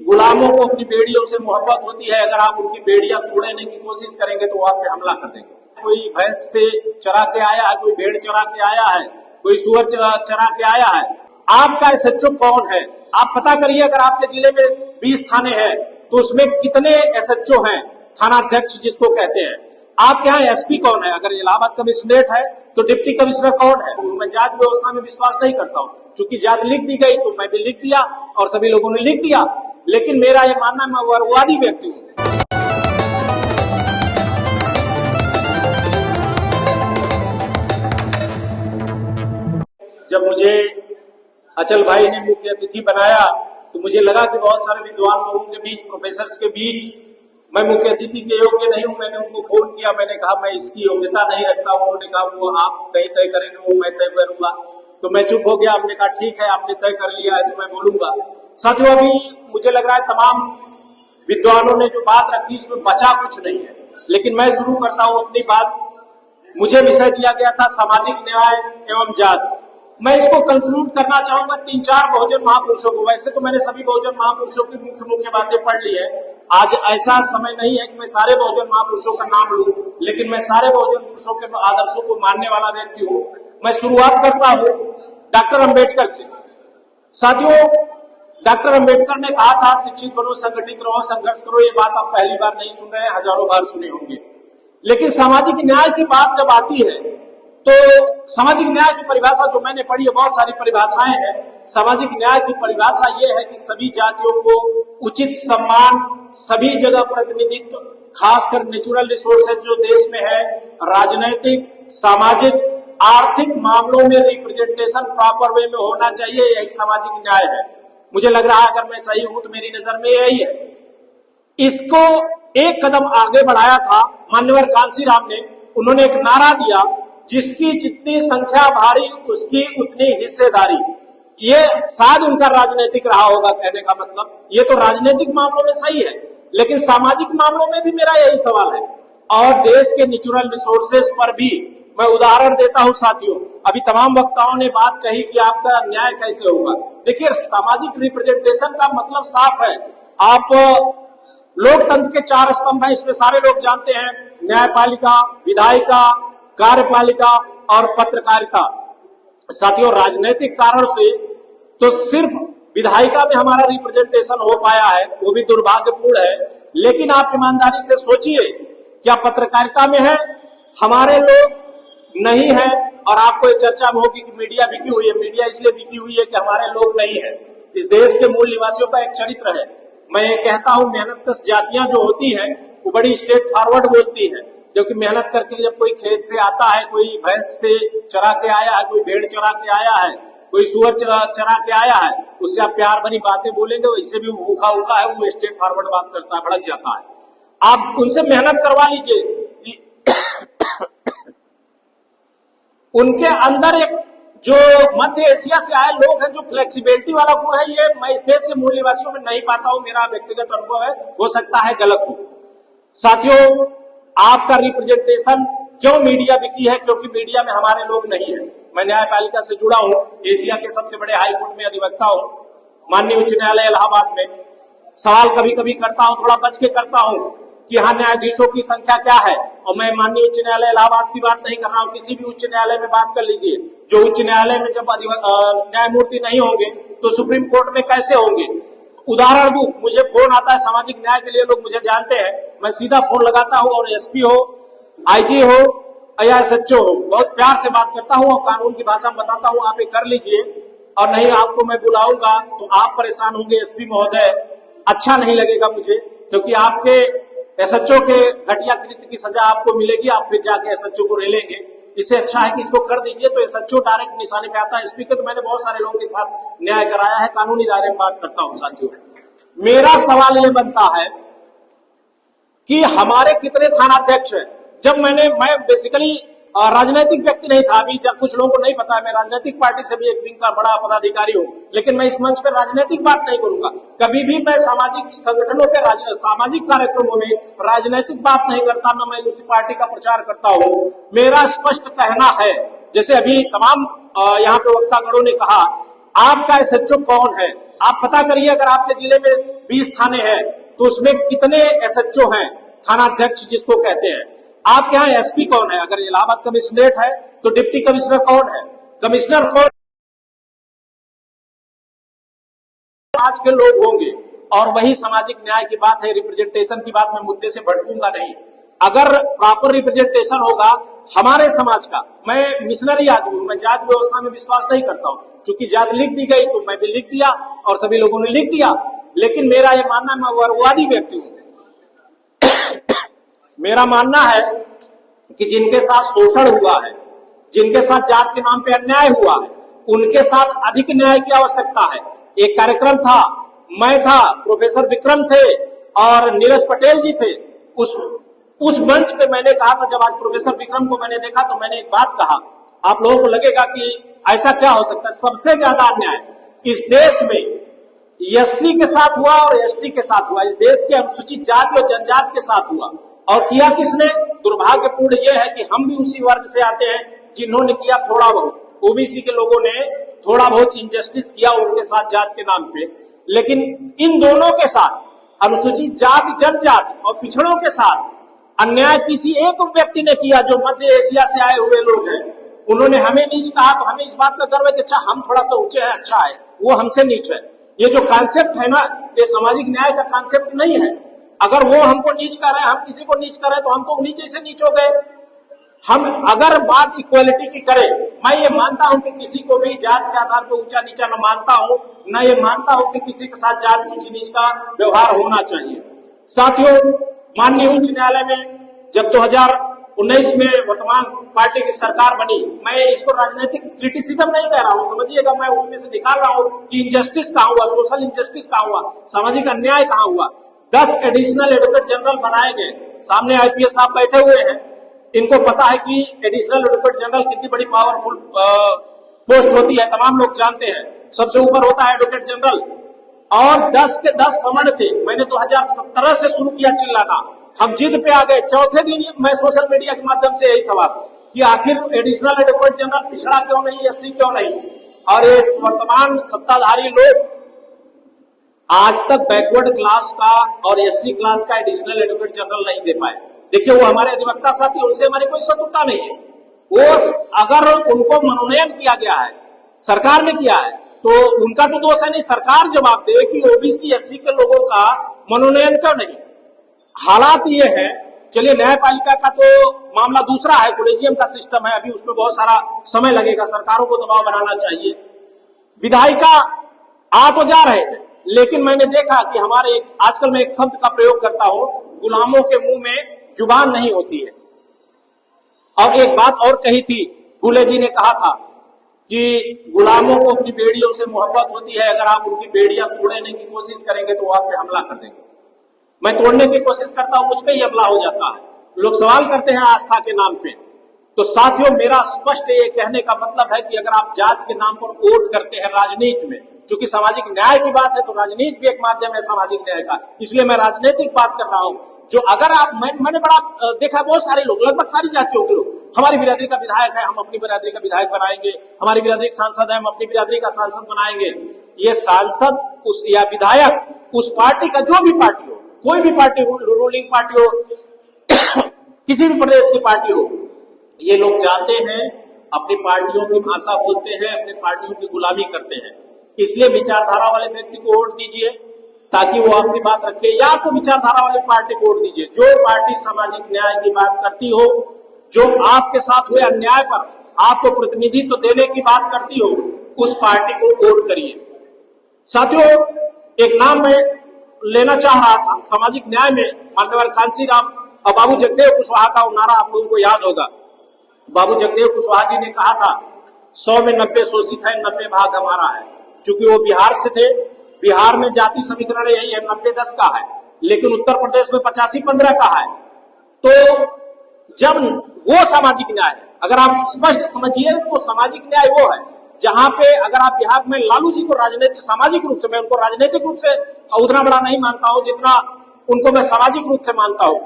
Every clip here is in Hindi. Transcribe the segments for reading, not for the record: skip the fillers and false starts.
गुलामों को अपनी बेड़ियों से मोहब्बत होती है। अगर आप उनकी बेड़ियां तोड़ने की कोशिश करेंगे तो वो आप पे हमला कर देंगे। कोई भैंस से चरा के आया है, कोई भेड़ चरा के आया है, कोई सुअर चरा के आया है। आपका एसएचओ कौन है आप पता करिए। अगर आपके जिले में 20 थाने हैं तो उसमें कितने एसएचओ हैं, थानाध्यक्ष जिसको कहते हैं। आपके यहाँ एसपी कौन है? अगर इलाहाबाद कमिश्नरेट है तो डिप्टी कमिश्नर कौन है? मैं जांच व्यवस्था में विश्वास नहीं करता हूँ। चूंकि जांच लिख दी गई तो मैं भी लिख दिया और सभी लोगों ने लिख दिया, लेकिन मेरा ये मानना, मैं वर्गवादी व्यक्ति हूँ। जब मुझे अचल भाई ने मुख्य अतिथि बनाया तो मुझे लगा कि बहुत सारे विद्वान लोगों के बीच, प्रोफेसर के बीच मैं मुख्य अतिथि के योग्य नहीं हूं। मैंने उनको फोन किया, मैंने कहा मैं इसकी योग्यता नहीं रखता हूं। उन्होंने कहा वो आप तय करेंगे, वो मैं तय करूंगा। तो मैं चुप हो गया। हमने कहा ठीक है, आपने तय कर लिया है तो मैं बोलूंगा। साथियों, अभी मुझे लग रहा है तमाम विद्वानों ने जो बात रखी उसमें बचा कुछ नहीं है, लेकिन मैं शुरू करता हूं अपनी बात। मुझे विषय दिया गया था सामाजिक न्याय एवं जाति। मैं इसको कंक्लूड करना चाहूंगा 3-4 बहुजन महापुरुषों को। वैसे तो मैंने सभी बहुजन महापुरुषों की मुख्य बातें पढ़ ली है। आज ऐसा समय नहीं है कि मैं सारे बहुजन महापुरुषों का नाम लूं, लेकिन मैं सारे बहुजन पुरुषों के आदर्शों को मानने वाला व्यक्ति हूं। मैं शुरुआत करता हूं डॉक्टर अंबेडकर से। साथियों, डॉक्टर अंबेडकर ने कहा था शिक्षित बनो, संगठित रहो, संघर्ष करो। ये बात आप पहली बार नहीं सुन रहे हैं, हजारों बार सुने होंगे। लेकिन सामाजिक न्याय की बात जब आती है तो सामाजिक न्याय की परिभाषा जो मैंने पढ़ी है, बहुत सारी परिभाषाएं हैं। सामाजिक न्याय की परिभाषा ये है कि सभी जातियों को उचित सम्मान, सभी जगह प्रतिनिधित्व, खासकर नेचुरल रिसोर्सेज जो देश में है, राजनैतिक, सामाजिक, आर्थिक मामलों में रिप्रेजेंटेशन प्रॉपर वे में होना चाहिए। यही सामाजिक न्याय है। मुझे लग रहा है अगर मैं सही हूं तो मेरी नजर में यही है। इसको एक कदम आगे बढ़ाया था मान्यवर कांशीराम ने। उन्होंने एक नारा दिया, जिसकी जितनी संख्या भारी उसकी उतनी हिस्सेदारी। ये शायद उनका राजनीतिक रहा होगा कहने का मतलब। ये तो राजनीतिक मामलों में सही है, लेकिन सामाजिक मामलों में भी मेरा यही सवाल है। और देश के नेचुरल रिसोर्सेज पर भी मैं उदाहरण देता हूं। साथियों, अभी तमाम वक्ताओं ने बात कही कि आपका न्याय कैसे होगा। देखिए, सामाजिक रिप्रेजेंटेशन का मतलब साफ है। आप लोकतंत्र के 4 स्तंभ हैं, इसमें सारे लोग जानते हैं, न्यायपालिका, विधायिका, कार्यपालिका और पत्रकारिता। साथियों, राजनीतिक कारण से तो सिर्फ विधायिका में हमारा रिप्रेजेंटेशन हो पाया है, वो भी दुर्भाग्यपूर्ण है। लेकिन आप ईमानदारी से सोचिए, क्या पत्रकारिता में है? हमारे लोग नहीं है। और आपको एक चर्चा में होगी कि मीडिया बिकी हुई है। मीडिया इसलिए बिकी हुई है कि हमारे लोग नहीं है। इस देश के मूल निवासियों का एक चरित्र है। मैं ये कहता हूं, मेहनतकश जातियां जो होती हैं वो बड़ी स्ट्रेट फॉरवर्ड बोलती है, क्योंकि मेहनत करके जब कोई खेत से आता है, कोई भैंस से चरा के आया है, कोई भेड़ चरा के आया है, कोई सुअर चरा के आया है, उससे आप प्यार भरी बातें बोलेंगे, वैसे भी भूखा उखा है, वो स्ट्रेट फॉरवर्ड बात करता है, भड़क जाता है। आप उनसे मेहनत करवा लीजिए। उनके अंदर एक जो मध्य एशिया से आए लोग हैं, जो फ्लेक्सिबिलिटी वाला गुण है, ये मैं इस देश के मूल निवासियों में नहीं पाता हूं। मेरा व्यक्तिगत अनुभव है, हो सकता है गलत हो। साथियों, आपका रिप्रेजेंटेशन क्यों मीडिया बिकी है? क्योंकि मीडिया में हमारे लोग नहीं है। मैं न्यायपालिका से जुड़ा हूं, एशिया के सबसे बड़े हाईकोर्ट में अधिवक्ता हूं, माननीय उच्च न्यायालय इलाहाबाद में। सवाल कभी कभी करता हूं, थोड़ा बच के करता हूं कि यहाँ न्यायाधीशों की संख्या क्या है। और मैं माननीय उच्च न्यायालय इलाहाबाद की बात नहीं कर रहा हूं, किसी भी उच्च न्यायालय में बात कर लीजिए। जो उच्च न्यायालय में जब न्यायमूर्ति नहीं होंगे तो सुप्रीम कोर्ट में कैसे होंगे? उदाहरण दूं, मुझे फोन आता है सामाजिक न्याय के लिए, लोग मुझे जानते हैं, मैं सीधा फोन लगाता हूं और एसपी हो, आईजी हो या एसएचओ हो, बहुत प्यार से बात करता हूं और कानून की भाषा में बताता हूं, आप ये कर लीजिए। और नहीं आपको मैं बुलाऊंगा तो आप परेशान होंगे, एसपी महोदय, अच्छा नहीं लगेगा मुझे, क्योंकि आपके एसएचओ के घटिया कृत्य की सजा आपको मिलेगी। आप फिर जाके एसएचओ को रेलेंगे। इससे अच्छा है कि इसको कर दीजिए। तो एसएचओ डायरेक्ट निशाने पे आता है। एसपी के तो मैंने बहुत सारे लोगों के साथ न्याय कराया है, कानूनी दायरे में बात करता हूं। साथियों, मेरा सवाल ये बनता है कि हमारे कितने थानाध्यक्ष हैं? जब मैं बेसिकली राजनीतिक व्यक्ति नहीं था। अभी जब कुछ लोगों को नहीं पता है, मैं राजनीतिक पार्टी से भी एक विंग का बड़ा पदाधिकारी हूं, लेकिन मैं इस मंच पर राजनीतिक बात नहीं करूंगा। कभी भी मैं सामाजिक संगठनों के सामाजिक कार्यक्रमों में राजनीतिक बात नहीं करता, न मैं उसी पार्टी का प्रचार करता हूं। मेरा स्पष्ट कहना है, जैसे अभी तमाम यहाँ पे वक्तागणों ने कहा, आपका एसएचओ कौन है? आप पता करिए, अगर आपके जिले में 20 थाने हैं तो उसमें कितने एसएचओ हैं, थानाध्यक्ष जिसको कहते हैं। आपके यहाँ एसपी कौन है? अगर इलाहाबाद कमिश्नरेट है तो डिप्टी कमिश्नर कौन है? कमिश्नर कौन? आज के लोग होंगे। और वही सामाजिक न्याय की बात है, रिप्रेजेंटेशन की बात, मैं मुद्दे से भटकूंगा नहीं। अगर प्रॉपर रिप्रेजेंटेशन होगा हमारे समाज का, मैं मिशनरी आदमी हूं, मैं जात व्यवस्था में विश्वास नहीं करता हूं, क्योंकि जात लिख दी गई तो मैं भी लिख दिया और सभी लोगों ने लिख दिया। लेकिन मेरा यह मानना, मैं वर्गवादी व्यक्ति हूं। मेरा मानना है कि जिनके साथ शोषण हुआ है, जिनके साथ जात के नाम पे अन्याय हुआ है, उनके साथ अधिक न्याय की आवश्यकता है। एक कार्यक्रम था, मैं था, प्रोफेसर विक्रम थे और नीरज पटेल जी थे। उस मंच पे मैंने कहा था, जब आज प्रोफेसर विक्रम को मैंने देखा तो मैंने एक बात कहा, आप लोगों को लगेगा कि ऐसा क्या हो सकता है। सबसे ज्यादा अन्याय इस देश में एससी के साथ हुआ और एसटी के साथ हुआ, इस देश के अनुसूचित जाति और जनजाति के साथ हुआ। और किया किसने? दुर्भाग्यपूर्ण यह है कि हम भी उसी वर्ग से आते हैं जिन्होंने किया थोड़ा बहुत। ओबीसी के लोगों ने थोड़ा बहुत इनजस्टिस किया उनके साथ जात के नाम पे, लेकिन इन दोनों के साथ, अनुसूचित जाति, जनजाति और पिछड़ों के साथ अन्याय किसी एक व्यक्ति ने किया, जो मध्य एशिया से आए हुए लोग हैं। उन्होंने हमें नीच कहा तो हमें इस बात का गर्व है कि अच्छा हम थोड़ा सा ऊंचे हैं, अच्छा है, वो हमसे नीच है। ये जो कॉन्सेप्ट है ना, ये सामाजिक न्याय का कॉन्सेप्ट नहीं है। अगर वो हमको नीच कर रहे हैं, हम किसी को नीच कर रहे हैं, तो हम तो उन्हीं जैसे नीच हो गए। हम अगर बात इक्वालिटी की करें, मैं ये मानता हूं कि किसी को भी जात के आधार पर ऊंचा नीचा न मानता हूं, न ये मानता हूं कि किसी के साथ जात ऊंची नीच का व्यवहार होना चाहिए। साथियों, माननीय उच्च न्यायालय में जब 2019 में वर्तमान पार्टी की सरकार बनी, मैं इसको राजनीतिक क्रिटिसिज्म नहीं कह रहा हूं, समझिएगा, मैं उसमें से निकाल रहा हूं कि इनजस्टिस कहां हुआ, सोशल इनजस्टिस कहां हुआ, सामाजिक अन्याय कहां हुआ। 10 एडिशनल एडवोकेट जनरल बनाए गए। सामने आईपीएस साहब बैठे हुए हैं, इनको पता है कि एडिशनल एडवोकेट जनरल कितनी बड़ी पावरफुल पोस्ट होती है, तमाम लोग जानते हैं। सबसे ऊपर होता है एडवोकेट जनरल, और 10 के 10 समण थे। मैंने 2017 से शुरू किया चिल्लाना, हम जिद पे आ गए। चौथे दिन मैं सोशल मीडिया के माध्यम से यही सवाल कि आखिर एडिशनल एडवोकेट जनरल पिछड़ा क्यों नहीं, एससी क्यों नहीं। और ये वर्तमान सत्ताधारी लोग आज तक बैकवर्ड क्लास का और एससी क्लास का एडिशनल एडवोकेट जनरल नहीं दे पाए। देखिए, वो हमारे अधिवक्ता साथी, उनसे हमारी कोई शत्रुता नहीं है। वो अगर उनको मनोनयन किया गया है, सरकार ने किया है, तो उनका तो दोष है नहीं, सरकार जवाब दे कि ओबीसी एससी के लोगों का मनोनयन क्यों नहीं। हालात ये है, चलिए न्यायपालिका का तो मामला दूसरा है, कोलेजियम का सिस्टम है, अभी उसमें बहुत सारा समय लगेगा, सरकारों को दबाव बनाना चाहिए। विधायिका आ तो जा रहे थे, लेकिन मैंने देखा कि हमारे आजकल मैं एक शब्द का प्रयोग करता हूं, गुलामों के मुंह में जुबान नहीं होती है। और एक बात और कही थी, फूले जी ने कहा था कि गुलामों को अपनी बेड़ियों से मोहब्बत होती है, अगर आप उनकी बेड़ियां तोड़ने की कोशिश करेंगे तो वो आप पे हमला कर देंगे। मैं तोड़ने की कोशिश करता हूं, मुझ पे ही हमला हो जाता है। लोग सवाल करते हैं आस्था के नाम पे। तो साथियों, मेरा स्पष्ट ये कहने का मतलब है कि अगर आप जात के नाम पर वोट करते हैं राजनीति में, क्योंकि सामाजिक न्याय की बात है तो राजनीति भी एक माध्यम है सामाजिक न्याय का, इसलिए मैं राजनीतिक बात कर रहा हूं। जो अगर आप, मैंने बड़ा देखा, बहुत सारे लोग, लगभग सारी जातियों के लोग, हमारी बिरादरी का विधायक है, हम अपनी बिरादरी का विधायक बनाएंगे, हमारी बिरादरी का सांसद है, हम अपनी बिरादरी का सांसद बनाएंगे। ये सांसद उस या विधायक उस पार्टी का, जो भी पार्टी हो, कोई भी पार्टी हो, रूलिंग पार्टी हो, किसी भी प्रदेश की पार्टी हो, ये लोग जाते हैं, अपनी पार्टियों की भाषा बोलते हैं, अपनी पार्टियों की गुलामी करते हैं। इसलिए विचारधारा वाले व्यक्ति को वोट दीजिए ताकि वो आपकी बात रखे, या तो विचारधारा वाली पार्टी को वोट दीजिए। जो पार्टी सामाजिक न्याय की बात करती हो, जो आपके साथ हुए अन्याय पर आपको प्रतिनिधित्व देने की बात करती हो, उस पार्टी को वोट करिए। साथियों, एक नाम मैं लेना चाह रहा था सामाजिक न्याय में, मान्यवर कांसी राम और बाबू जगदेव कुशवाहा का नारा आप लोगों को याद होगा। बाबू जगदेव कुशवाहा जी ने कहा था, 100 में 90 शोषित है, 90 भाग हमारा है। क्योंकि वो बिहार से थे, बिहार में जाति समीकरण यही है, 90-10 का है, लेकिन उत्तर प्रदेश में 85-15 का है। तो जब वो सामाजिक न्याय है, अगर आप स्पष्ट समझिए तो सामाजिक न्याय वो है जहां पे, अगर आप बिहार में लालू जी को राजनीतिक, सामाजिक रूप से, मैं उनको राजनीतिक रूप से उतना बड़ा नहीं मानता हूं जितना उनको मैं सामाजिक रूप से मानता हूं।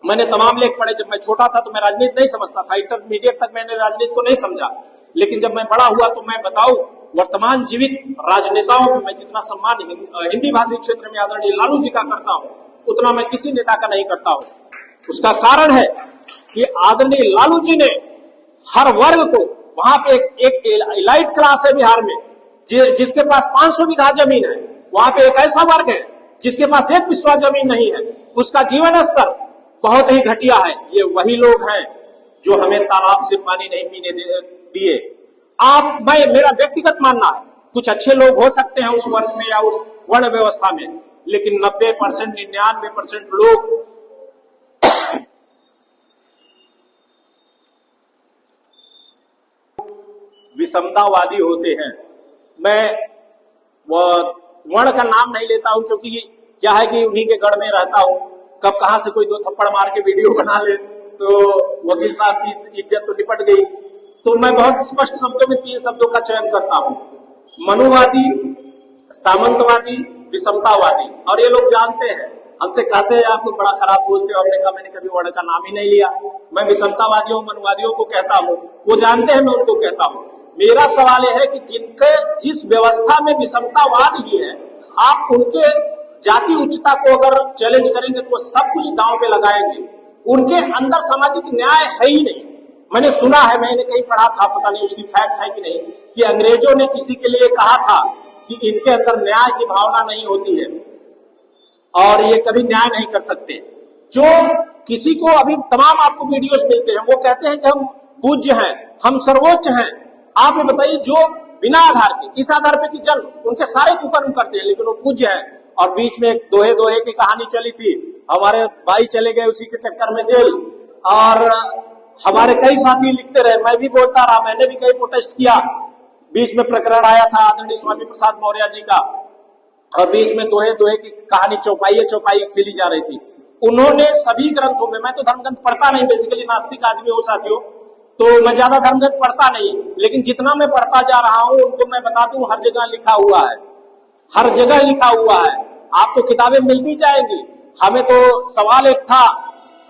मैंने तमाम लेख पढ़े, जब मैं छोटा था तो मैं राजनीति नहीं समझता था, इंटरमीडिएट तक मैंने राजनीति को नहीं समझा, लेकिन जब मैं बड़ा हुआ तो मैं बताऊं वर्तमान जीवित राजनेताओं में मैं जितना सम्मान हिंदी भाषी क्षेत्र में आदरणीय लालू जी का करता हूं, उतना मैं किसी नेता का नहीं करता हूं। उसका कारण है कि आदरणीय लालू जी ने हर वर्ग को, वहां पे एक एलाइट क्लास है बिहार में जिसके पास 500 बीघा जमीन है, वहां पे एक ऐसा वर्ग है जिसके पास एक बिस्वा जमीन नहीं है, उसका जीवन स्तर बहुत ही घटिया है। ये वही लोग हैं जो हमें तालाब से पानी नहीं पीने दिए। मेरा व्यक्तिगत मानना है कुछ अच्छे लोग हो सकते हैं उस वर्ग में या उस वर्ण व्यवस्था में, लेकिन 90% 99% लोग विषमतावादी होते हैं। मैं वर्ण का नाम नहीं लेता हूं क्योंकि क्या है कि उन्हीं के गढ़ में रहता हूं, कब कहां से कोई 2 थप्पड़ मार के वीडियो बना ले तो वकील साहब की इज्जत तो निपट गई। तो मैं बहुत स्पष्ट शब्दों में 3 शब्दों का चयन करता हूं, मनुवादी, सामंतवादी, विषमतावादी। और ये लोग जानते हैं, हमसे कहते हैं आप तो बड़ा खराब बोलते हो, हमने कहा मैंने कभी वर्ण का नाम ही नहीं लिया। मैं विषमतावादियों मनुवादियों को कहता हूं, वो जानते हैं मैं उनको कहता हूं। मेरा सवाल यह है कि जिनके जिस व्यवस्था में विषमतावाद ही है, आप उनके जाति उच्चता को अगर चैलेंज करेंगे तो सब कुछ दांव पे लगाएंगे। उनके अंदर सामाजिक न्याय है ही नहीं। मैंने सुना है, मैंने कहीं पढ़ा था, पता नहीं उसकी फैक्ट है कि नहीं, कि अंग्रेजों ने किसी के लिए कहा था कि इनके अंदर न्याय की भावना नहीं होती है और ये कभी न्याय नहीं कर सकते। जो किसी को अभी तमाम आपको वीडियोस मिलते हैं, वो कहते हैं कि हम पूज्य हैं, हम सर्वोच्च हैं। आप ये बताइए, जो बिना आधार के, इस आधार पे कि जन्म, उनके सारे कुकर्म करते हैं लेकिन वो पूज्य है। और बीच में एक दोहे दोहे की कहानी चली थी, हमारे भाई चले गए उसी के चक्कर में जेल, और हमारे कई साथी लिखते रहे, मैं भी बोलता रहा, मैंने भी कई प्रोटेस्ट किया। बीच में प्रकरण आया था आदरणीय स्वामी प्रसाद मौर्य जी का, और बीच में दोहे दोहे की कहानी चौपाई खेली जा रही थी। उन्होंने सभी ग्रंथों में, मैं तो धर्मग्रंथ पढ़ता नहीं, बेसिकली नास्तिक आदमी हो साथियों, तो मैं ज्यादा धर्मग्रंथ पढ़ता नहीं, लेकिन जितना मैं पढ़ता जा रहा हूं उनको मैं बता दूं, हर जगह लिखा हुआ है, हर जगह लिखा हुआ है। आपको किताबें मिलती जाएंगी। हमें तो सवाल एक था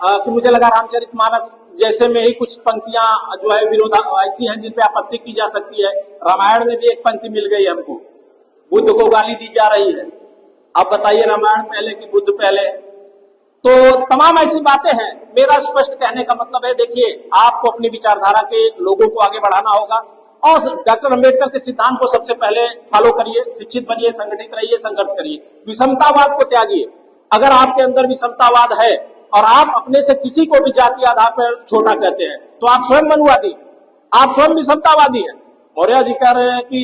कि मुझे लगा रामचरितमानस जैसे में ही कुछ पंक्तियां जो है विरोधा ऐसी हैं जिन पे आपत्ति की जा सकती है। रामायण में भी एक पंक्ति मिल गई हमको, बुद्ध को गाली दी जा रही है। अब बताइए, रामायण पहले कि बुद्ध पहले? तो तमाम ऐसी बातें हैं। मेरा स्पष्ट कहने का मतलब है, देखिए, आपको अपनी विचारधारा के लोगों को आगे बढ़ाना होगा और डॉक्टर अंबेडकर के सिद्धांत को सबसे पहले फॉलो करिए, शिक्षित बनिए, संगठित रहिए, संघर्ष करिए, विषमतावाद को त्यागिए। अगर आपके अंदर विषमतावाद है और आप अपने से किसी को भी जाति आधार पर छोटा कहते हैं तो आप स्वयं मनुवादी, आप स्वयं विषमतावादी हैं। मौर्य जी कह रहे हैं कि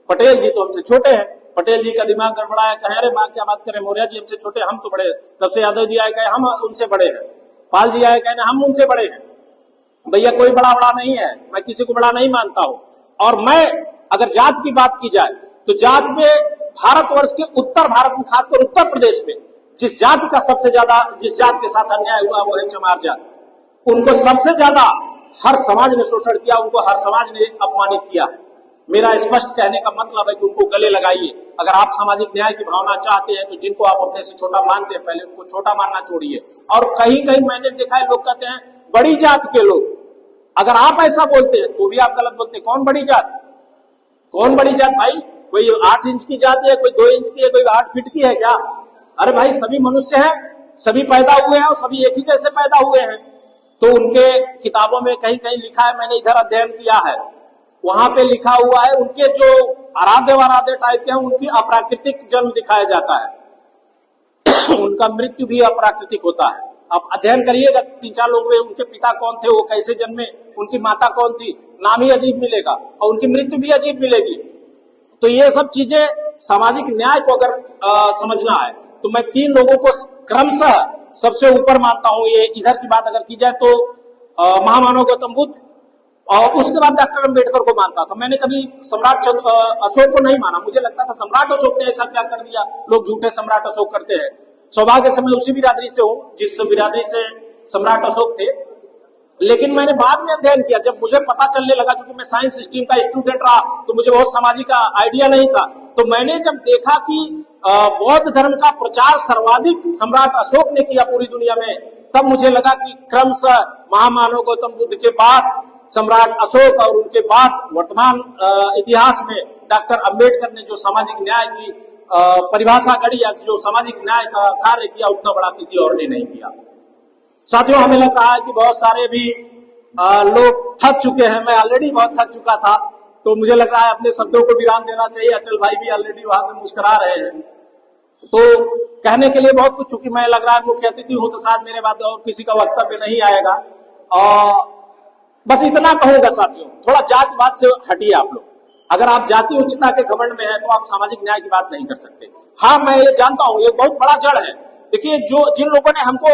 पटेल जी तो हमसे छोटे हैं, पटेल जी का दिमाग गड़बड़ा है, कहे अरे मां क्या बात करें, मौर्य जी हमसे छोटे, हम तो बड़े। तब से यादव जी आए कहे हम उनसे बड़े हैं, पाल जी आए कहे हम उनसे बड़े हैं। भैया कोई बड़ा नहीं है, मैं किसी को बड़ा नहीं मानता हूं। और मैं अगर जात की बात की जाए तो जात में भारतवर्ष के उत्तर भारत में, खासकर उत्तर प्रदेश में, जिस जाति का सबसे ज्यादा, जिस जात के साथ अन्याय हुआ वो है चमार जात। उनको सबसे ज्यादा हर समाज ने शोषण किया, उनको हर समाज ने अपमानित किया है। मेरा स्पष्ट कहने का मतलब है कि उनको गले लगाइए। अगर आप सामाजिक न्याय की भावना चाहते हैं तो जिनको आप अपने से छोटा मानते हैं पहले उनको छोटा मानना छोड़िए। और कहीं कहीं मैंने देखा है लोग कहते हैं बड़ी जात के लोग, अगर आप ऐसा बोलते हैं तो भी आप गलत बोलते हैं। कौन बड़ी जात? कौन बड़ी जात भाई? कोई 8 इंच की जात है, कोई 2 इंच की है, कोई 8 फीट की है क्या? अरे भाई सभी मनुष्य हैं, सभी पैदा हुए हैं और सभी एक ही जैसे पैदा हुए हैं। तो उनके किताबों में कहीं कहीं लिखा है, मैंने इधर अध्ययन किया है, वहां पे लिखा हुआ है उनके जो आराध्य वाराध्य टाइप के हैं उनकी अप्राकृतिक जन्म दिखाया जाता है उनका मृत्यु भी अप्राकृतिक होता है। आप अध्ययन करिएगा, 3-4 लोग में उनके पिता कौन थे, वो कैसे जन्मे, उनकी माता कौन थी, नाम ही अजीब मिलेगा और उनकी मृत्यु भी अजीब मिलेगी। तो ये सब चीजें सामाजिक न्याय को अगर समझना है तो मैं 3 लोगों को क्रमशः सबसे ऊपर मानता हूं। ये इधर की बात अगर की जाए तो महामानव गौतम बुद्ध, और उसके बाद डॉक्टर अंबेडकर को मानता था। मैंने कभी सम्राट अशोक को नहीं माना, मुझे लगता था सम्राट अशोक ने ऐसा क्या कर दिया, लोग झूठे सम्राट अशोक करते हैं। सौभाग्य से मैं उसी बिरादरी से हूं जिस बिरादरी से सम्राट अशोक थे। लेकिन मैंने बाद में अध्ययन किया, जब मुझे पता चलने लगा, क्योंकि मैं साइंस स्ट्रीम का स्टूडेंट रहा तो मुझे बहुत सामाजिक आइडिया नहीं था। तो मैंने जब देखा कि बौद्ध धर्म का प्रचार सर्वाधिक सम्राट अशोक ने किया पूरी दुनिया में, तब मुझे लगा कि क्रमशः महामानव गौतम बुद्ध के बाद सम्राट अशोक और उनके बाद वर्तमान इतिहास में डॉक्टर अंबेडकर ने जो सामाजिक न्याय की परिभाषा गढ़ी या जो सामाजिक न्याय का कार्य किया, उतना बड़ा किसी और ने नहीं किया। साथियों, हमें लग रहा है कि बहुत सारे भी लोग थक चुके हैं। मैं ऑलरेडी बहुत थक चुका था, तो मुझे लग रहा है अपने शब्दों को विराम देना चाहिए। अचल भाई भी ऑलरेडी वहां से मुस्कुरा रहे हैं, तो कहने के लिए बहुत कुछ, चूंकि मैं लग रहा है मुख्य अतिथि हूं तो शायद मेरे बाद और किसी का वक्तव्य नहीं आएगा। और बस इतना कहूंगा साथियों, थोड़ा जातिवाद से हटिए आप लोग। अगर आप जाति उच्चता के घमंड में है तो आप सामाजिक न्याय की बात नहीं कर सकते। हाँ, मैं ये जानता हूं, ये बहुत बड़ा जड़ है। देखिए, जिन लोगों ने हमको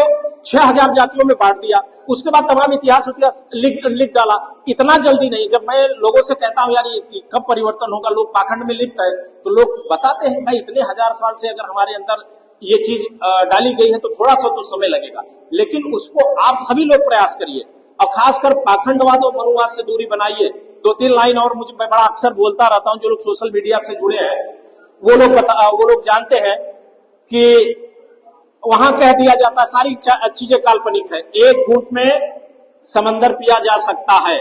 6000 जातियों में बांट दिया, उसके बाद तमाम इतिहास लिख डाला, इतना जल्दी नहीं। जब मैं लोगों से कहता हूं यार ये कब परिवर्तन होगा, लोग पाखंड में लिप्त है, तो लोग बताते हैं भाई इतने 1000 साल से अगर हमारे अंदर ये चीज डाली गई है तो थोड़ा सा तो समय लगेगा, लेकिन उसको आप सभी लोग प्रयास करिए और खासकर पाखंडवाद और मनुवाद से दूरी बनाइए। 2-3 लाइन और मैं बड़ा अक्सर बोलता रहता हूं, जो लोग सोशल मीडिया से जुड़े हैं वो लोग जानते हैं कि वहां कह दिया जाता है सारी चीजें काल्पनिक है, एक घूंट में समंदर पिया जा सकता है।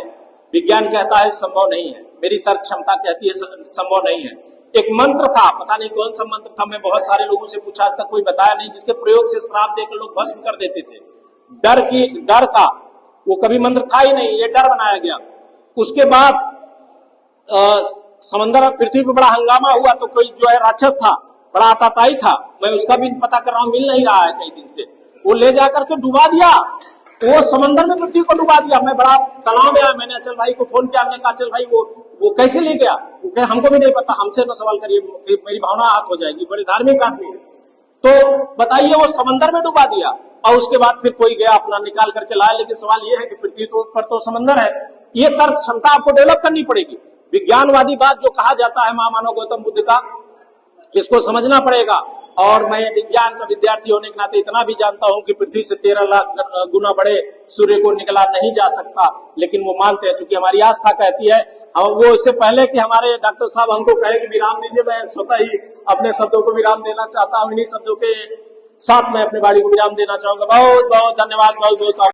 विज्ञान कहता है संभव नहीं है, मेरी तर्क क्षमता कहती है संभव नहीं है। एक मंत्र था, पता नहीं कौन सा मंत्र था, मैं बहुत सारे लोगों से पूछा, आज तक कोई बताया नहीं, जिसके प्रयोग से श्राप देकर लोग भस्म कर देते थे। डर का वो कभी मंत्र था ही नहीं, ये डर बनाया गया। उसके बाद समंदर पृथ्वी पर बड़ा हंगामा हुआ, तो कोई जो है राक्षस था, बड़ा आताताई था, मैं उसका भी पता कर रहा हूं, मिल नहीं रहा है कई दिन से, वो ले जाकर के डुबा दिया, वो समंदर में पृथ्वी को डुबा दिया। मैं बड़ा तनाव में आया, मैंने अचल भाई को फोन किया, हमने कहा अचल भाई वो कैसे ले गया, हमको भी नहीं पता, हमसे तो सवाल करिए, मेरी भावना आहत हो जाएगी, बड़े धार्मिक आदमी है। तो बताइए, वो समंदर में डुबा दिया और उसके बाद फिर कोई गया अपना निकाल करके लाया। लेकिन सवाल ये है कि पृथ्वी पर तो समंदर है। ये तर्क क्षमता आपको डेवलप करनी पड़ेगी। विज्ञानवादी बात जो कहा जाता है महामानव गौतम बुद्ध का, इसको समझना पड़ेगा। और मैं विज्ञान का विद्यार्थी होने के नाते इतना भी जानता हूं कि पृथ्वी से 13 लाख गुना बड़े सूर्य को निकला नहीं जा सकता, लेकिन वो मानते हैं, चूंकि हमारी आस्था कहती है। और वो इससे पहले कि हमारे डॉक्टर साहब हमको कहे कि विराम दीजिए, मैं स्वतः ही अपने शब्दों को विराम देना चाहता हूं। इन्हीं शब्दों के साथ मैं अपने वाणी को विराम देना चाहूंगा। बहुत बहुत धन्यवाद, बहुत बहुत